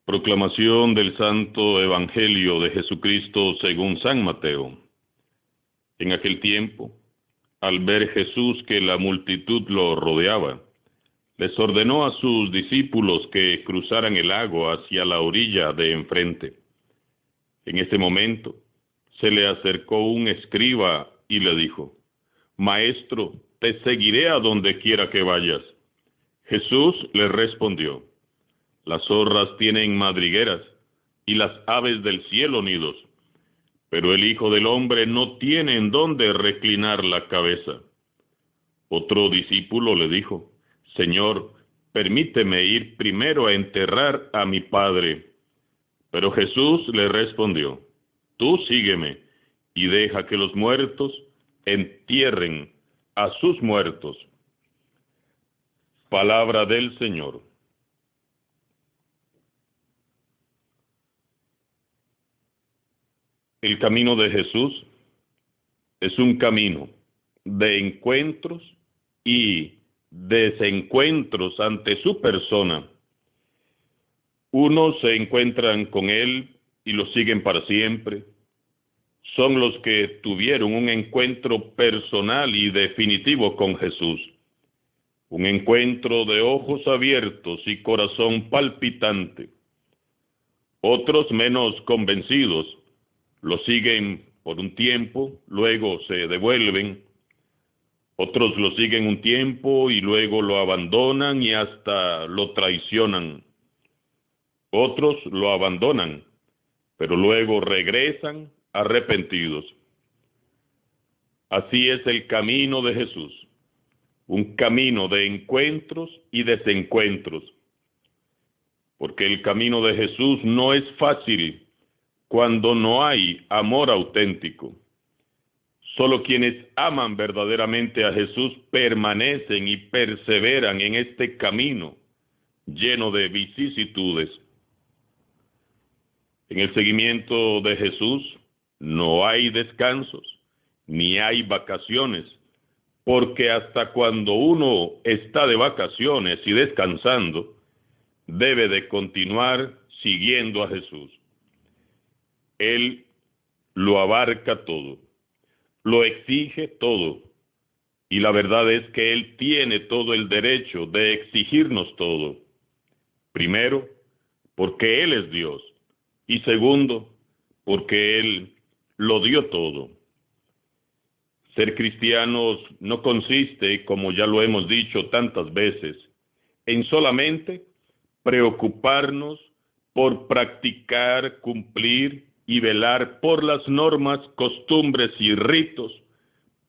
Proclamación del Santo Evangelio de Jesucristo según San Mateo. En aquel tiempo, al ver Jesús que la multitud lo rodeaba, les ordenó a sus discípulos que cruzaran el lago hacia la orilla de enfrente. En ese momento, se le acercó un escriba y le dijo: «Maestro, te seguiré a donde quiera que vayas». Jesús le respondió: «Las zorras tienen madrigueras y las aves del cielo nidos, pero el Hijo del Hombre no tiene en dónde reclinar la cabeza». Otro discípulo le dijo: «Señor, permíteme ir primero a enterrar a mi padre». Pero Jesús le respondió: «Tú sígueme y deja que los muertos entierren a sus muertos». Palabra del Señor. El camino de Jesús es un camino de encuentros y desencuentros ante su persona. Unos se encuentran con Él y lo siguen para siempre. Son los que tuvieron un encuentro personal y definitivo con Jesús. Un encuentro de ojos abiertos y corazón palpitante. Otros menos convencidos lo siguen por un tiempo, luego se devuelven. Otros lo siguen un tiempo y luego lo abandonan y hasta lo traicionan. Otros lo abandonan, pero luego regresan arrepentidos. Así es el camino de Jesús, un camino de encuentros y desencuentros. Porque el camino de Jesús no es fácil cuando no hay amor auténtico. Solo quienes aman verdaderamente a Jesús permanecen y perseveran en este camino lleno de vicisitudes. En el seguimiento de Jesús no hay descansos, ni hay vacaciones, porque hasta cuando uno está de vacaciones y descansando, debe de continuar siguiendo a Jesús. Él lo abarca todo, lo exige todo, y la verdad es que Él tiene todo el derecho de exigirnos todo. Primero, porque Él es Dios, y segundo, porque Él lo dio todo. Ser cristianos no consiste, como ya lo hemos dicho tantas veces, en solamente preocuparnos por practicar, cumplir y velar por las normas, costumbres y ritos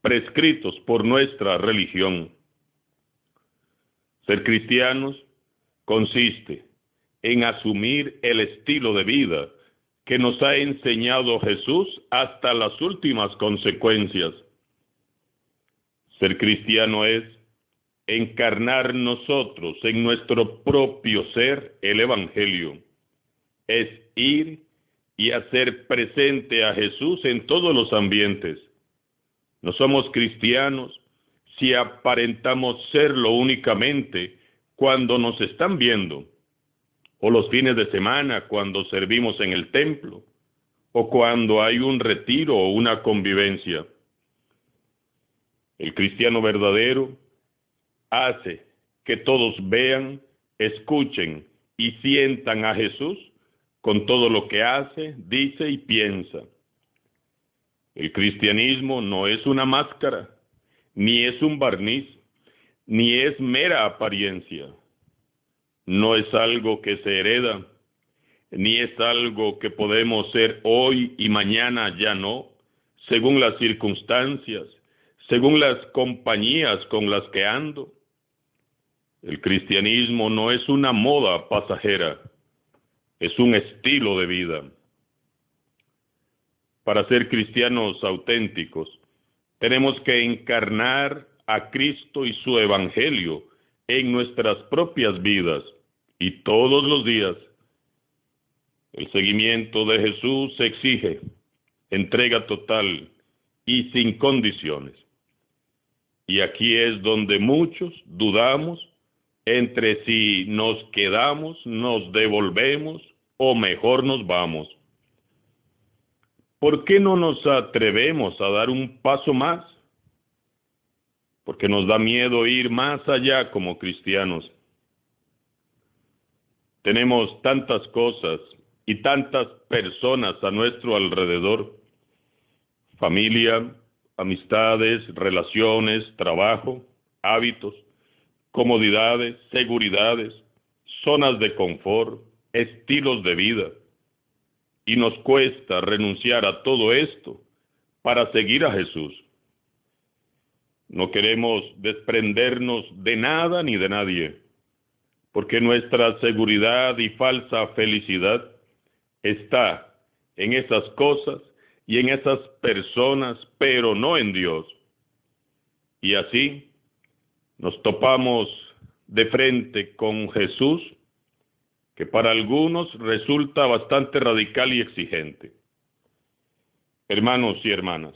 prescritos por nuestra religión. Ser cristianos consiste en asumir el estilo de vida que nos ha enseñado Jesús hasta las últimas consecuencias. Ser cristiano es encarnar nosotros en nuestro propio ser el Evangelio. Es ir y hacer presente a Jesús en todos los ambientes. No somos cristianos si aparentamos serlo únicamente cuando nos están viendo, o los fines de semana cuando servimos en el templo, o cuando hay un retiro o una convivencia. El cristiano verdadero hace que todos vean, escuchen y sientan a Jesús con todo lo que hace, dice y piensa. El cristianismo no es una máscara, ni es un barniz, ni es mera apariencia. No es algo que se hereda, ni es algo que podemos ser hoy y mañana ya no, según las circunstancias, según las compañías con las que ando. El cristianismo no es una moda pasajera, es un estilo de vida. Para ser cristianos auténticos, tenemos que encarnar a Cristo y su Evangelio en nuestras propias vidas y todos los días. El seguimiento de Jesús exige entrega total y sin condiciones. Y aquí es donde muchos dudamos entre si nos quedamos, nos devolvemos o mejor nos vamos. ¿Por qué no nos atrevemos a dar un paso más? Porque nos da miedo ir más allá como cristianos. Tenemos tantas cosas y tantas personas a nuestro alrededor: familia, amistades, relaciones, trabajo, hábitos, comodidades, seguridades, zonas de confort, estilos de vida. Y nos cuesta renunciar a todo esto para seguir a Jesús. No queremos desprendernos de nada ni de nadie, porque nuestra seguridad y falsa felicidad está en esas cosas y en esas personas, pero no en Dios. Y así nos topamos de frente con Jesús, que para algunos resulta bastante radical y exigente. Hermanos y hermanas,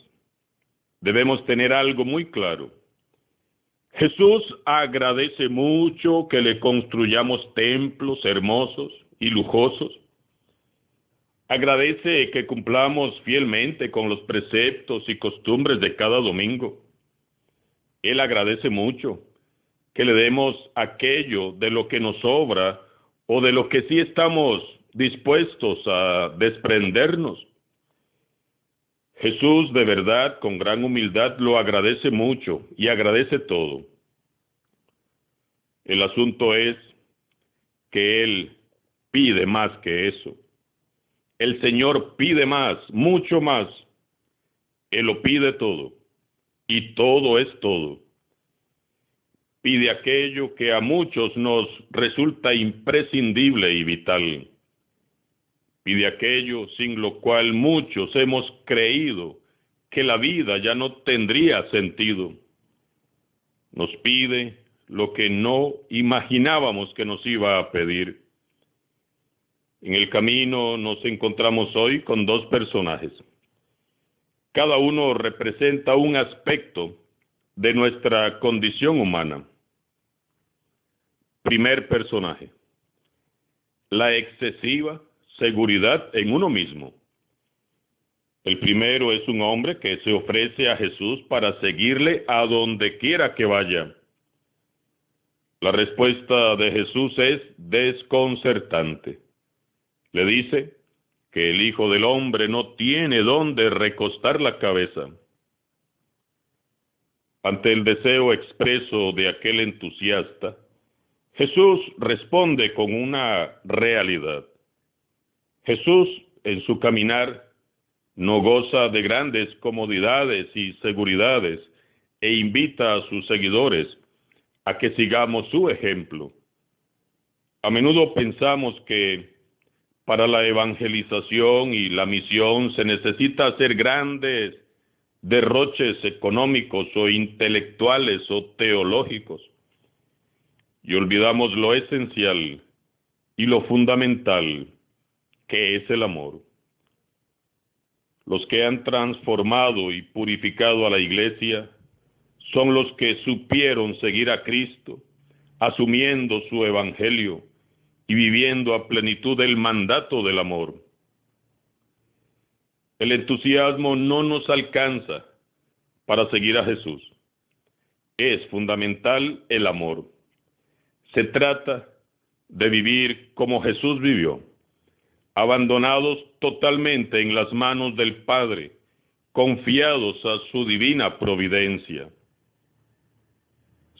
debemos tener algo muy claro. Jesús agradece mucho que le construyamos templos hermosos y lujosos. Agradece que cumplamos fielmente con los preceptos y costumbres de cada domingo. Él agradece mucho que le demos aquello de lo que nos sobra o de lo que sí estamos dispuestos a desprendernos. Jesús, de verdad, con gran humildad, lo agradece mucho y agradece todo. El asunto es que Él pide más que eso. El Señor pide más, mucho más. Él lo pide todo, y todo es todo. Pide aquello que a muchos nos resulta imprescindible y vital. Pide aquello sin lo cual muchos hemos creído que la vida ya no tendría sentido. Nos pide lo que no imaginábamos que nos iba a pedir. En el camino nos encontramos hoy con dos personajes. Cada uno representa un aspecto de nuestra condición humana. Primer personaje: la excesiva seguridad en uno mismo. El primero es un hombre que se ofrece a Jesús para seguirle a donde quiera que vaya. La respuesta de Jesús es desconcertante. Le dice que el Hijo del Hombre no tiene dónde recostar la cabeza. Ante el deseo expreso de aquel entusiasta, Jesús responde con una realidad. Jesús, en su caminar, no goza de grandes comodidades y seguridades e invita a sus seguidores a que sigamos su ejemplo. A menudo pensamos que para la evangelización y la misión se necesita hacer grandes derroches económicos o intelectuales o teológicos, y olvidamos lo esencial y lo fundamental, que es el amor. Los que han transformado y purificado a la Iglesia son los que supieron seguir a Cristo, asumiendo su evangelio y viviendo a plenitud el mandato del amor. El entusiasmo no nos alcanza para seguir a Jesús. Es fundamental el amor. Se trata de vivir como Jesús vivió, abandonados totalmente en las manos del Padre, confiados a su divina providencia.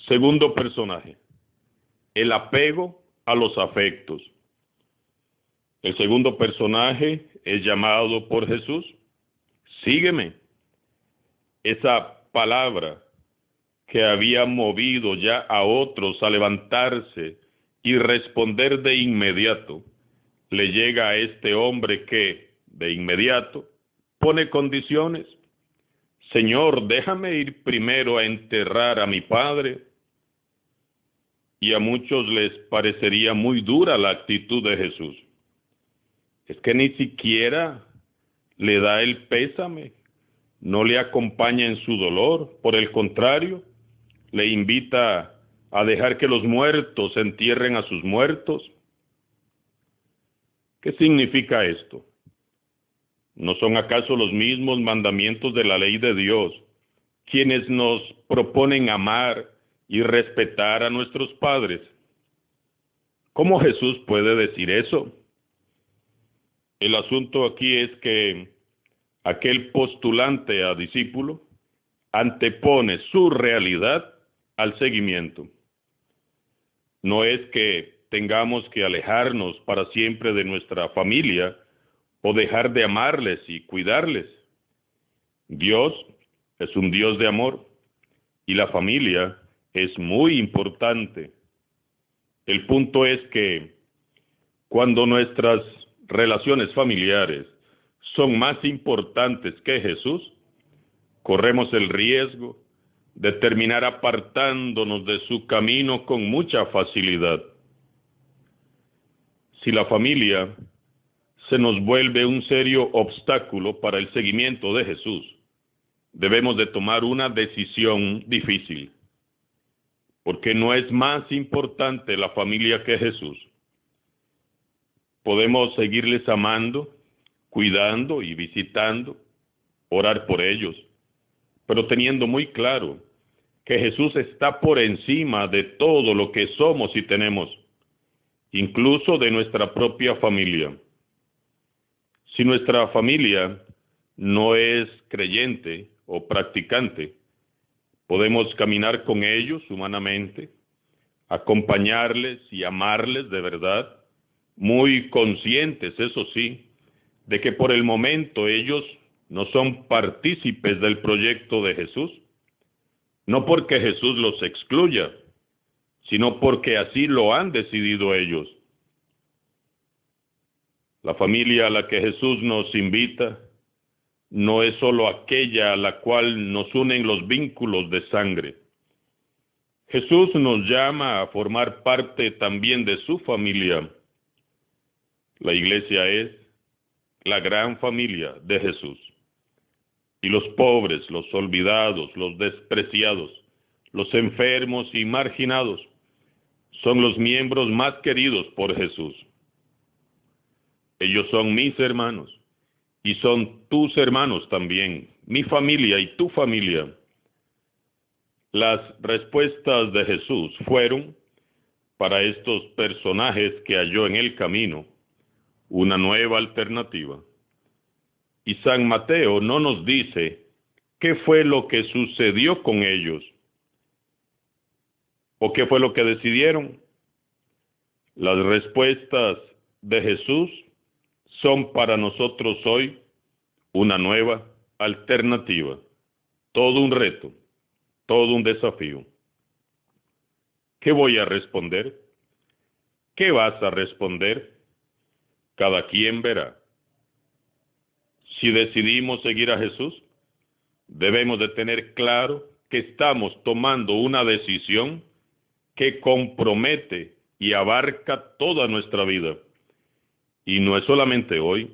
Segundo personaje: el apego a los afectos. El segundo personaje es llamado por Jesús: sígueme. Esa palabra que había movido ya a otros a levantarse y responder de inmediato, le llega a este hombre que, de inmediato, pone condiciones. Señor, déjame ir primero a enterrar a mi padre. Y a muchos les parecería muy dura la actitud de Jesús. Es que ni siquiera le da el pésame, no le acompaña en su dolor, por el contrario, le invita a dejar que los muertos entierren a sus muertos. ¿Qué significa esto? ¿No son acaso los mismos mandamientos de la ley de Dios quienes nos proponen amar y respetar a nuestros padres? ¿Cómo Jesús puede decir eso? El asunto aquí es que aquel postulante a discípulo antepone su realidad al seguimiento. No es que tengamos que alejarnos para siempre de nuestra familia o dejar de amarles y cuidarles. Dios es un Dios de amor y la familia es muy importante. El punto es que cuando nuestras relaciones familiares son más importantes que Jesús, corremos el riesgo de terminar apartándonos de su camino con mucha facilidad. Si la familia se nos vuelve un serio obstáculo para el seguimiento de Jesús, debemos de tomar una decisión difícil, porque no es más importante la familia que Jesús. Podemos seguirles amando, cuidando y visitando, orar por ellos, pero teniendo muy claro que Jesús está por encima de todo lo que somos y tenemos, incluso de nuestra propia familia. Si nuestra familia no es creyente o practicante, podemos caminar con ellos humanamente, acompañarles y amarles de verdad, muy conscientes, eso sí, de que por el momento ellos no son partícipes del proyecto de Jesús, no porque Jesús los excluya, sino porque así lo han decidido ellos. La familia a la que Jesús nos invita no es solo aquella a la cual nos unen los vínculos de sangre. Jesús nos llama a formar parte también de su familia. La iglesia es la gran familia de Jesús. Y los pobres, los olvidados, los despreciados, los enfermos y marginados son los miembros más queridos por Jesús. Ellos son mis hermanos y son tus hermanos también, mi familia y tu familia. Las respuestas de Jesús fueron, para estos personajes que halló en el camino, una nueva alternativa. Y San Mateo no nos dice qué fue lo que sucedió con ellos o qué fue lo que decidieron. Las respuestas de Jesús son para nosotros hoy una nueva alternativa, todo un reto, todo un desafío. ¿Qué voy a responder? ¿Qué vas a responder? Cada quien verá. Si decidimos seguir a Jesús, debemos de tener claro que estamos tomando una decisión que compromete y abarca toda nuestra vida. Y no es solamente hoy,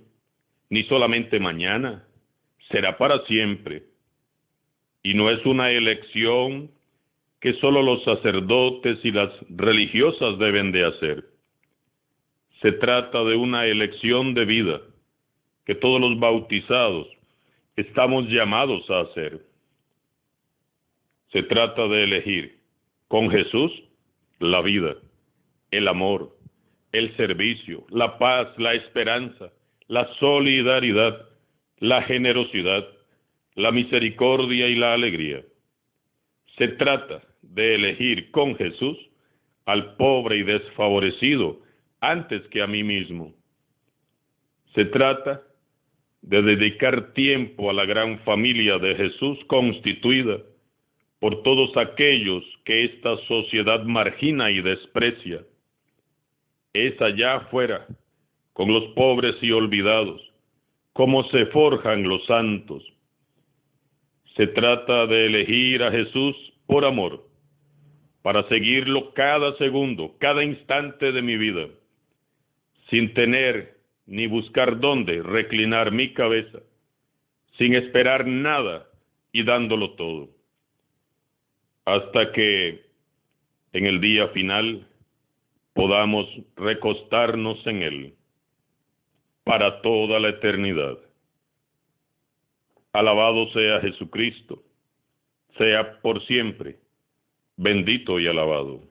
ni solamente mañana, será para siempre. Y no es una elección que solo los sacerdotes y las religiosas deben de hacer. Se trata de una elección de vida que todos los bautizados estamos llamados a hacer. Se trata de elegir con Jesús la vida, el amor, el servicio, la paz, la esperanza, la solidaridad, la generosidad, la misericordia y la alegría. Se trata de elegir con Jesús al pobre y desfavorecido antes que a mí mismo. Se trata de dedicar tiempo a la gran familia de Jesús constituida por todos aquellos que esta sociedad margina y desprecia. Es allá afuera, con los pobres y olvidados, como se forjan los santos. Se trata de elegir a Jesús por amor, para seguirlo cada segundo, cada instante de mi vida, sin tener ni buscar dónde reclinar mi cabeza, sin esperar nada y dándolo todo, hasta que en el día final podamos recostarnos en Él. para toda la eternidad. Alabado sea Jesucristo, sea por siempre, bendito y alabado.